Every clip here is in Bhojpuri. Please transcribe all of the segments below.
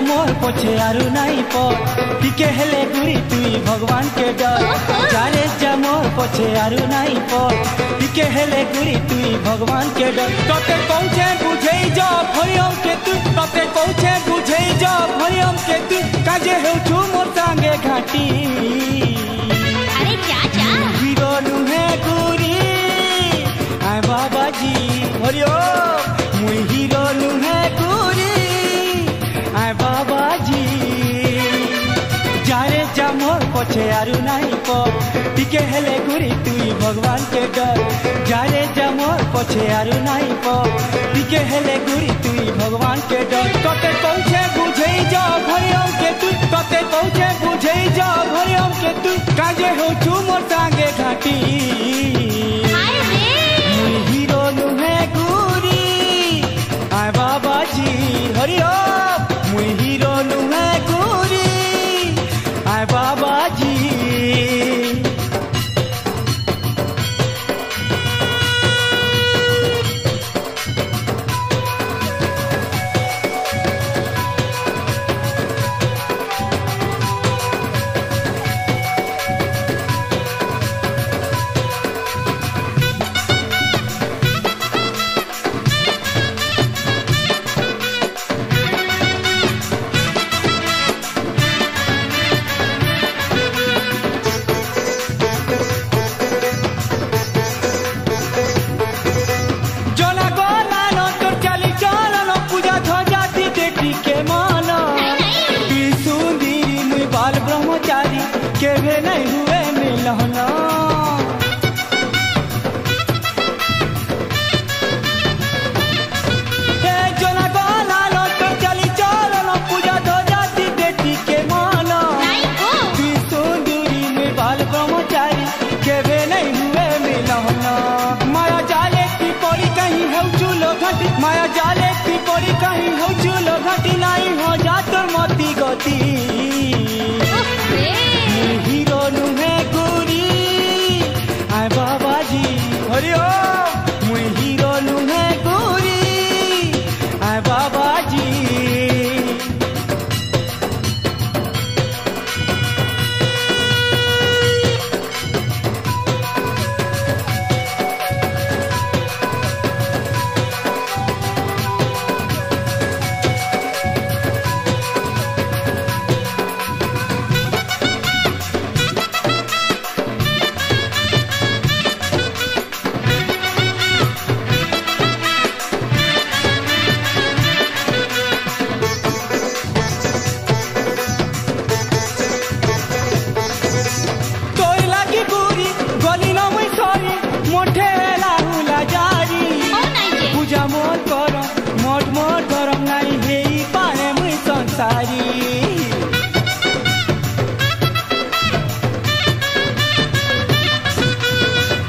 मोर पछे आरु नाई पर टिके हेले गुरी तुई भगवान के डर जारे जा मोर पछे आरु नाई पर टिके हेले गुरी तुई भगवान के डर तते पहुँचे बुझे जा भरियम के तू तते पहुँचे बुझे जा भरियम के तू काजे हेउछु मोर संगे घाटी अरे चाचा हीरो नुहे गुरी आय बाबाजी हरिओम मुई हीरो नुहे गुरी आय बाबाजी जारे जा मोर पछे आरु नाई पर टिके हेले गुरी तुई भगवान के डर जारे जा मोर पछे आरु नाई पर टिके हेले गुरी तुई भगवान के डर तते पहुँचे बुझे जा भरियम के तू तते पहुँचे बुझे जा भरियम के तू काजे होछु मोर संगे घाटी हाय रे मुई हीरो नुहे गुरी आय बाबाजी हरिओम मुई हीरो नुहे गुरी आय बाबाजी जना गोला नो तोर चाली चलन पूजा ध्वजाती देखी के मन तुई सुंदरी मुई बाल ब्रह्मचारी केभे नहीं हुए मिलन हे जना गोला नो तोर चाली चलन पूजा ध्वजाती देखी के मन नहीं को तुई सुंदरी मुई बाल ब्रह्मचारी केभे नहीं हुए मिलन माया जाले की पड़ी कहीं हो चूलो घटी माया जाले की पड़ी कहीं हो चूलो घटी नहीं हो जा तोर मती गति रे मुई हीरो नुहे गुरी आय बाबाजी हरिओम मुई हीरो नुहे गुरी आय बाबाजी तोर लागी गुरी गली न मुई सरी मोठे लाहुला जारी ओ नहीं जे पूजा मोर कर मोट मोट करम नहीं हेई पाए मुई संसारी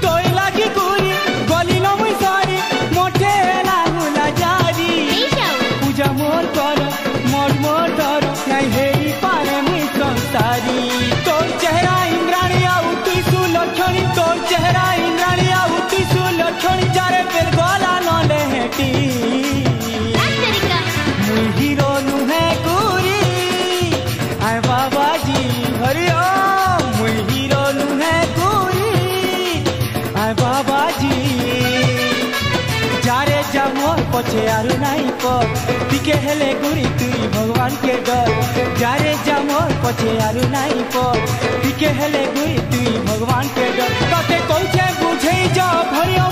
तोर लागी गुरी गली न मुई सरी मोठे लाहुला जारी नहीं जाओ पूजा मोर कर मोट मोट करम नहीं हेई पाए मुई संसारी तोर चेहरा इंद्राणी आउ तुई सुलक्षणी तोर चेहरा इंद्राणी आउ तुई सुलक्षणी जारे फिर गोला न लेहेटी तरीका मुई हीरो नुहे गुरी आय बाबाजी हरिओम मुई हीरो नुहे गुरी आय बाबाजी जारे जा मोर पछे आरु नाई पर टिके हेले गुरी तुई भगवान के डर जारे जा मोर पछे आरु नाई पर टिके हेले गुरी तुई भगवान के डर तते पहुँचे बुझे जा भरिया